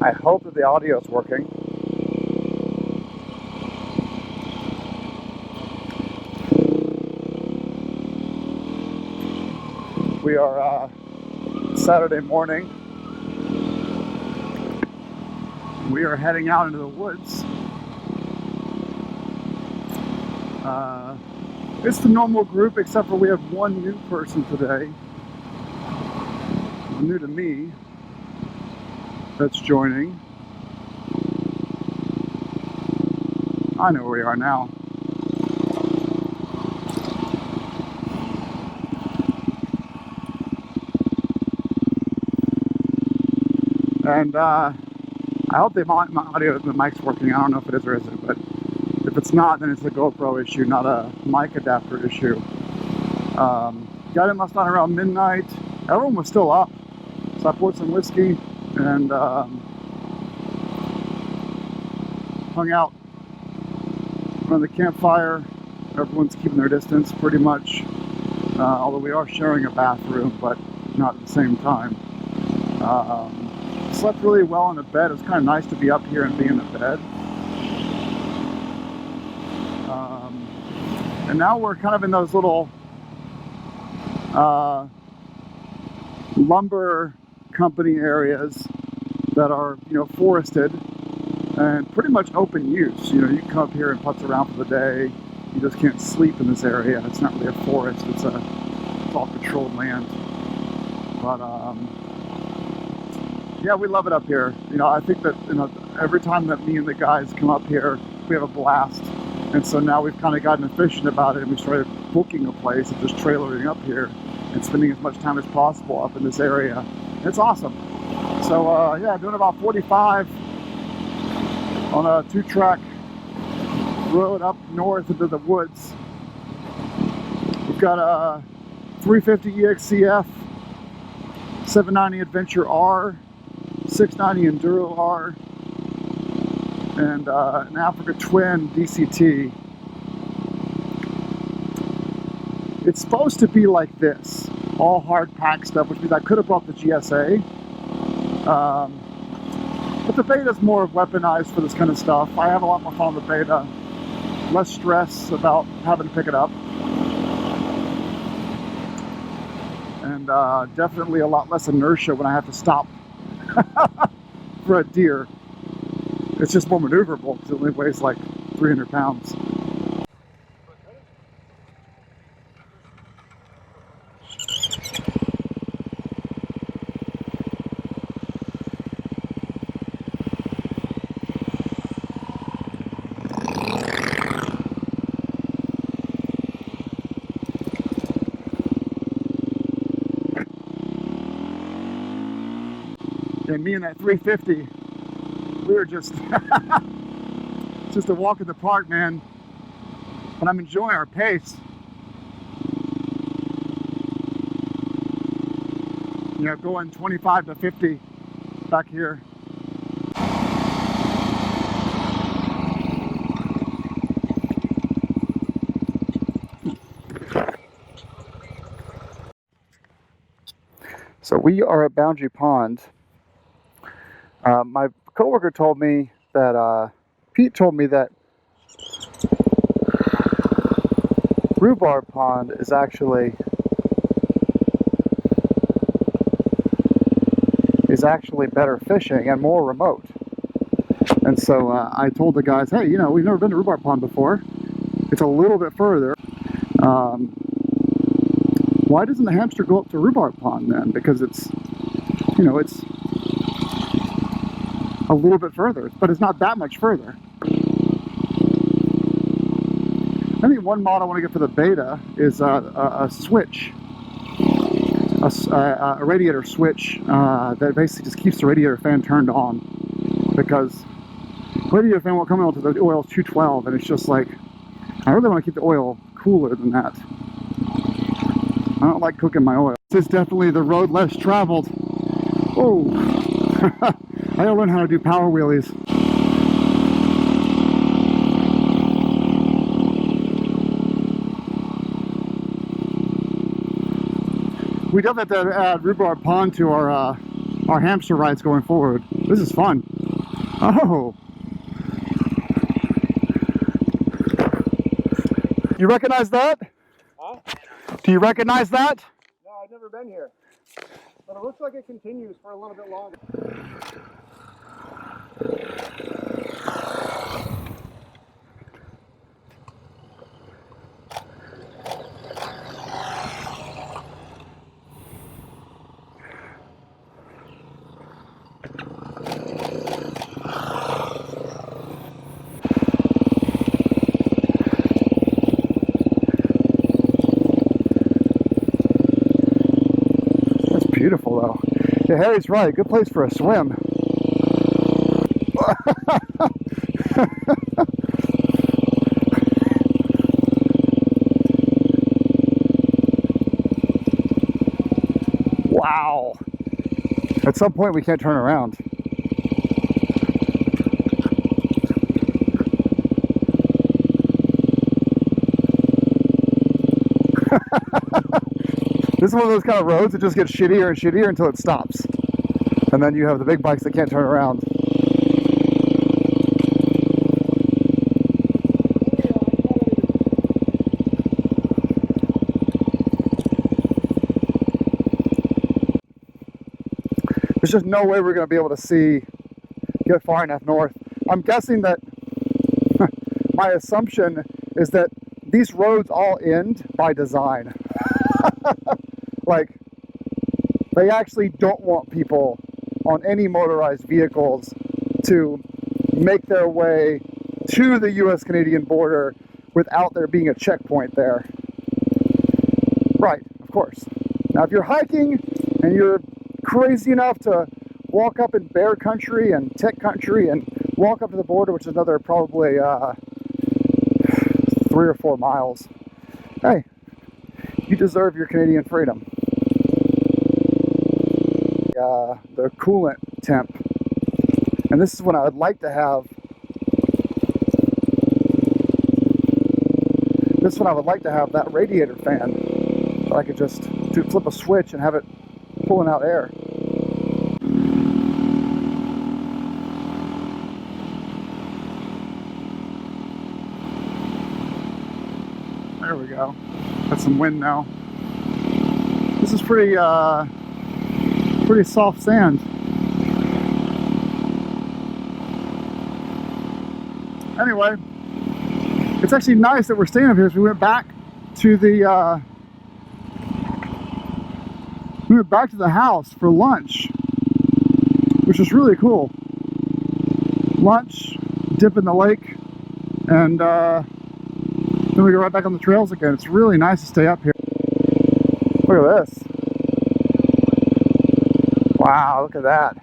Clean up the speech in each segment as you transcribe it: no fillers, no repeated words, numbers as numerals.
I hope that the audio is working. We are Saturday morning. We are heading out into the woods. It's the normal group, except for we have one new person today, new to me, that's joining. I know where we are now. And I hope the mic's working. I don't know if it is or isn't, but if it's not, then it's a GoPro issue, not a mic adapter issue. Got in last night around midnight. Everyone was still up, so I poured some whiskey and hung out around the campfire. Everyone's keeping their distance pretty much, although we are sharing a bathroom, but not at the same time. Slept really well in the bed. It was kind of nice to be up here and be in the bed. And now we're kind of in those little lumber company areas that are, forested and pretty much open use. You can come up here and putz around for the day. You just can't sleep in this area. It's not really a forest. It's all controlled land. But yeah, we love it up here. I think that every time that me and the guys come up here, we have a blast. And so now we've kind of gotten efficient about it, and we started booking a place and just trailering up here and spending as much time as possible up in this area. It's awesome. So yeah, doing about 45 on a 2-track road up north into the woods. We've got a 350 EXCF, 790 Adventure R, 690 Enduro R, and an Africa Twin DCT. It's supposed to be like this, all hard pack stuff, which means I could have brought the GSA, but the Beta's more weaponized for this kind of stuff. I have a lot more fun with the Beta, less stress about having to pick it up, and definitely a lot less inertia when I have to stop for a deer. It's just more maneuverable because it only weighs like 300 pounds. And me and that 350, we were just just a walk in the park, man. But I'm enjoying our pace. Going 25 to 50 back here. So we are at Boundary Pond. My coworker told me that, Pete told me that Rhubarb Pond is actually better fishing and more remote. And so I told the guys, hey, we've never been to Rhubarb Pond before. It's a little bit further. Why doesn't the hamster go up to Rhubarb Pond then? Because it's a little bit further, but it's not that much further. I think one model I want to get for the Beta is a switch, a radiator switch that basically just keeps the radiator fan turned on, because radiator fan won't come on until the oil is 212, and it's just like, I really want to keep the oil cooler than that. I don't like cooking my oil. This is definitely the road less traveled. Oh, I gotta learn how to do power wheelies. We definitely have to add Rhubarb Pond to our our hamster rides going forward. This is fun. Oh. You recognize that? Huh? Do you recognize that? No, I've never been here. But it looks like it continues for a little bit longer. That's beautiful though. Yeah, Harry's right. Good place for a swim. Wow. At some point we can't turn around. This is one of those kind of roads that just gets shittier and shittier until it stops. And then you have the big bikes that can't turn around. There's just no way we're going to be able to get far enough north. I'm guessing that, my assumption is that these roads all end by design. Like, they actually don't want people on any motorized vehicles to make their way to the US-Canadian border without there being a checkpoint there. Right, of course. Now, if you're hiking and you're crazy enough to walk up in bear country and tick country and walk up to the border, which is another probably 3 or 4 miles, hey, you deserve your Canadian freedom. The coolant temp, and this is when I would like to have that radiator fan that I could just flip a switch and have it pulling out air. There we go. Got some wind now. This is pretty soft sand. Anyway, it's actually nice that we're staying up here. So we went back to the house for lunch, which is really cool. Lunch, dip in the lake, and then we go right back on the trails again. It's really nice to stay up here. Look at this. Wow, look at that.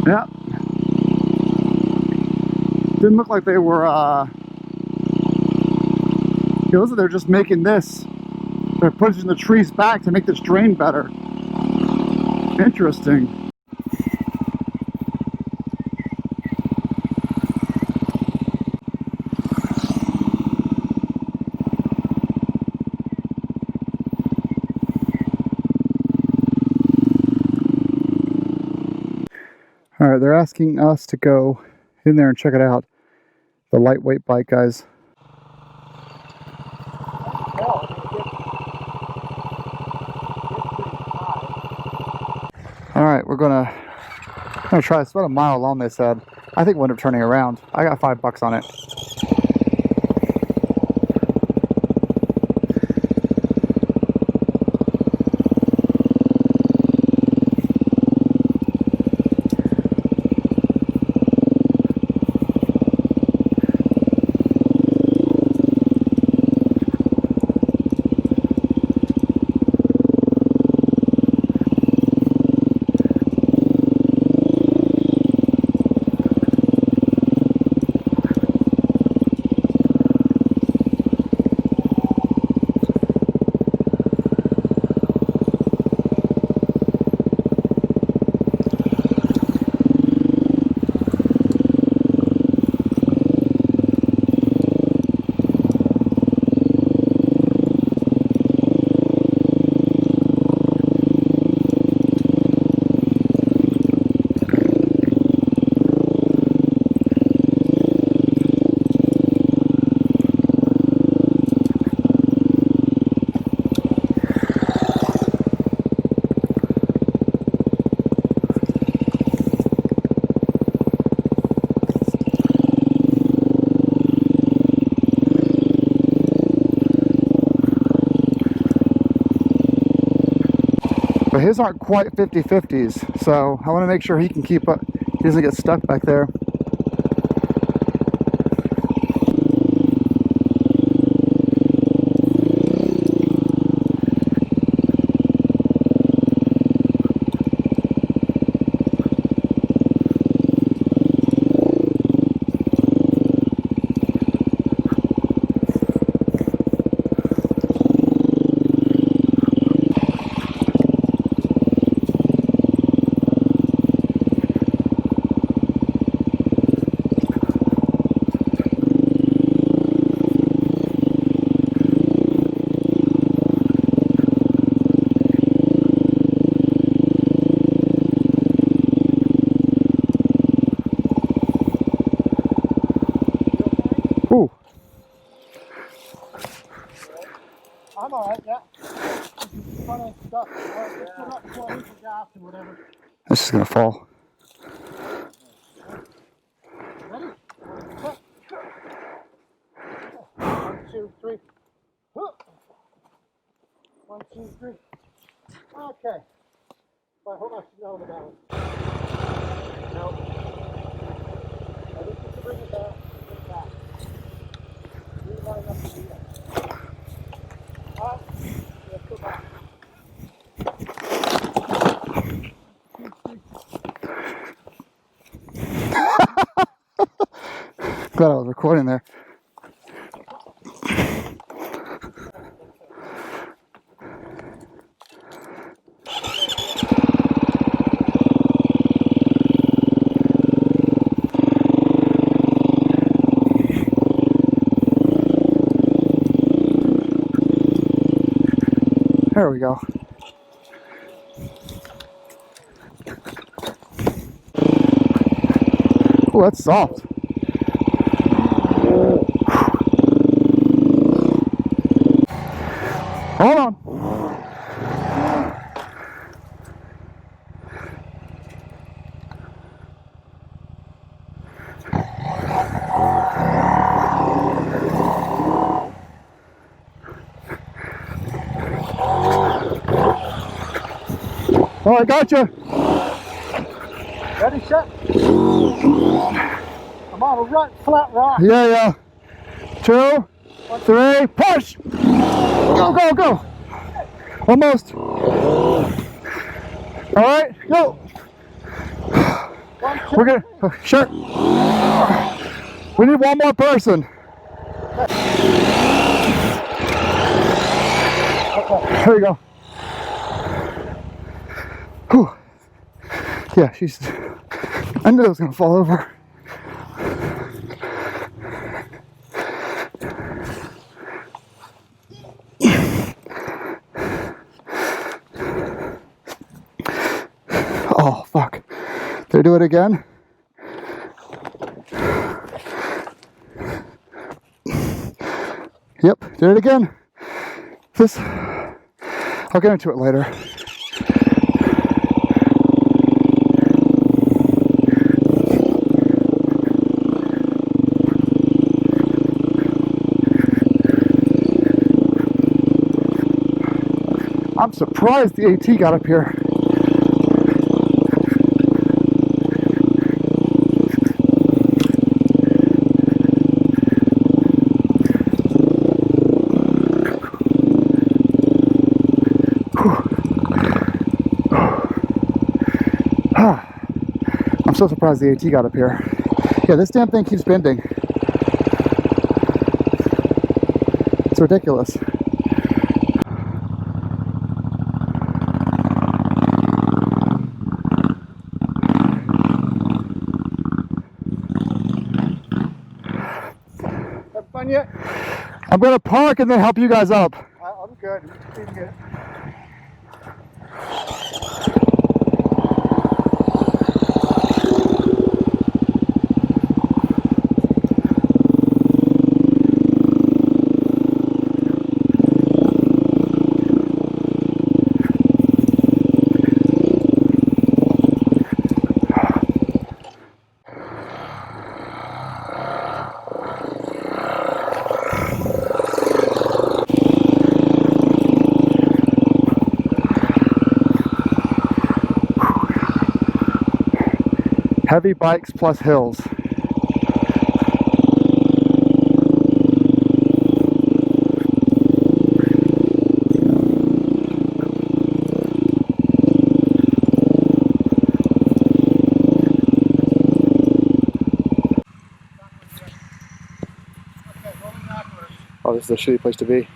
Yeah. Didn't look like they were, it looks like they're just making this. They're pushing the trees back to make this drain better. Interesting. All right, they're asking us to go in there and check it out. The lightweight bike, guys. All right, we're gonna try. It's about a mile long, they said. I think we'll end up turning around. I got $5 on it. his aren't quite 50/50s, so I want to make sure he can keep up. He doesn't get stuck back there. Ooh. I'm alright, yeah. Kind of stuck. Just put up before I hit the gas and whatever. This is gonna fall. Ready? 1, 2, 3. 1, 2, 3. Okay. I hope I should know the balance. No. I just need to bring it back. Bring it back. Really line up to do that. Alright. Let's go back. Glad I was recording there. There we go. Oh, that's soft. Hold on. All right, gotcha. Ready, set. I'm on a flat rock. Yeah. 2, 3, push. Go, go. Almost. All right, go. 1, 2, We're gonna, sure. We need one more person. Okay. There you go. Whew. Yeah, she's, I knew it was gonna fall over. Oh, fuck. Did I do it again? Yep, did it again. This, I'll get into it later. I'm surprised the AT got up here. I'm so surprised the AT got up here. Yeah, this damn thing keeps bending. It's ridiculous. Have fun yet? I'm gonna park and then help you guys up. I'm good. I'm feeling good. Heavy bikes plus hills. Oh, this is a shitty place to be.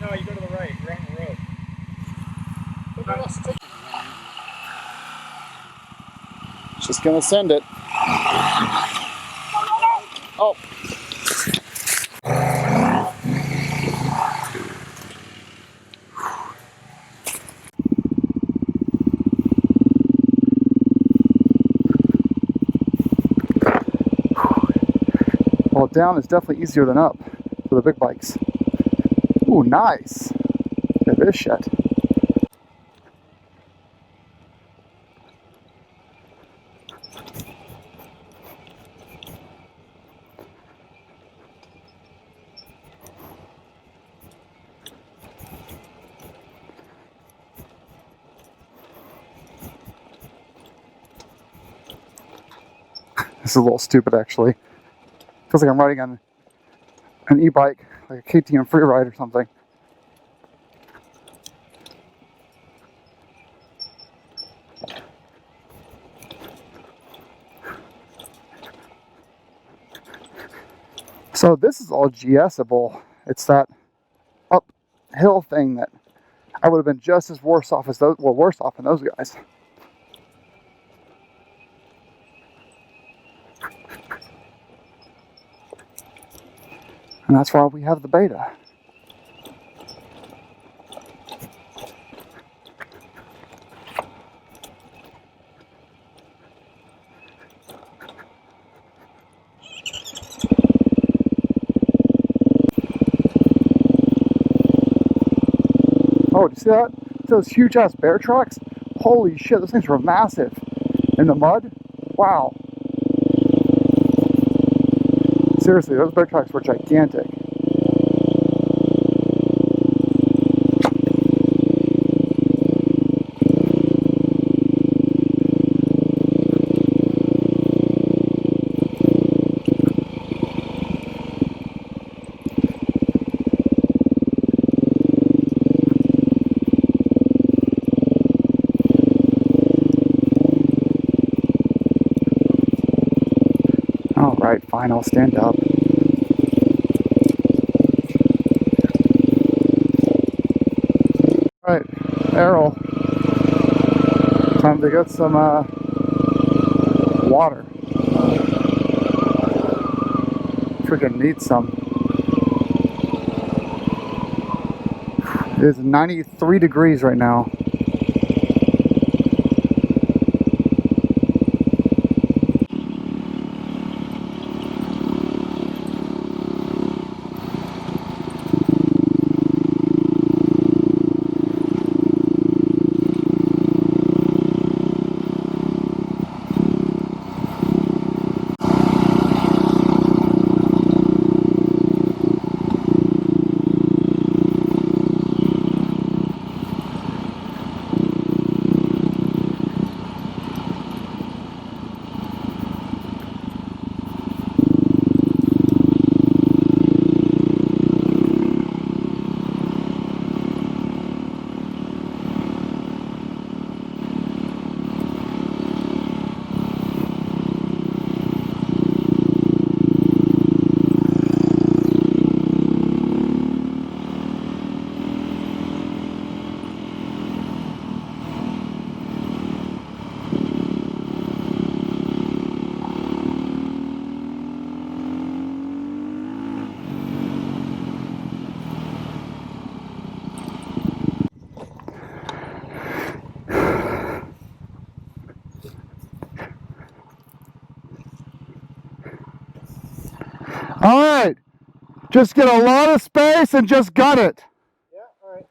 No, you go to the right. You're on the road. Just gonna send it. Oh. Well, down is definitely easier than up for the big bikes. Ooh, nice. Look at this shit. This is a little stupid, actually. Feels like I'm riding on an e-bike, like a KTM free ride or something. So this is all GS-able. It's that uphill thing that I would have been just as worse off as those, well, worse off than those guys. And that's why we have the beta. Oh, do you see that? Those huge ass bear trucks? Holy shit, those things were massive. In the mud? Wow. Seriously, those bear trucks were gigantic. Alright, fine, I'll stand up. Alright, Errol. Time to get some water. Freaking need some. It is 93 degrees right now. Alright, just get a lot of space and just gut it. Yeah, all right.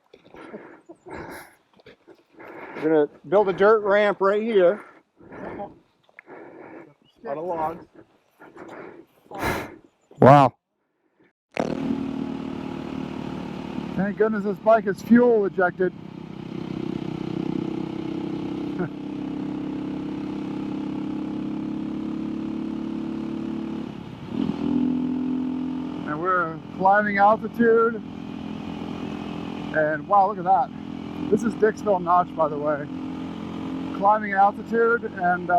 We're gonna build a dirt ramp right here. Out of logs. Wow. Thank goodness this bike is fuel ejected. And we're climbing altitude. And wow, look at that. This is Dixville Notch, by the way. Climbing altitude and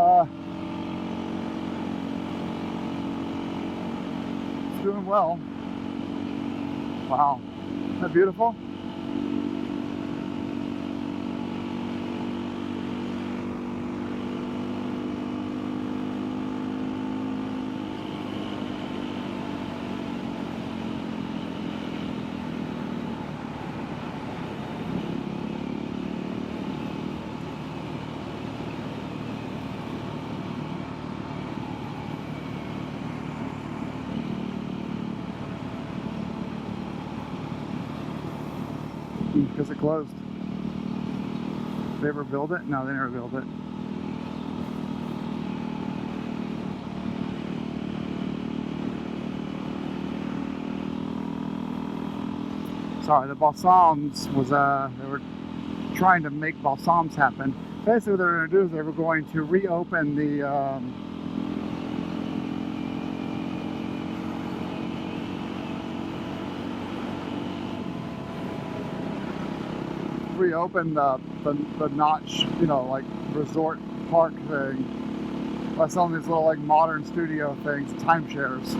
it's doing well. Wow. Isn't that beautiful? Because it closed. Did they ever build it? No, they never built it. Sorry, the balsams was, they were trying to make balsams happen. Basically what they were going to do is they were going to reopen the, the Notch, you know, like resort park thing by selling these little like modern studio things, timeshares.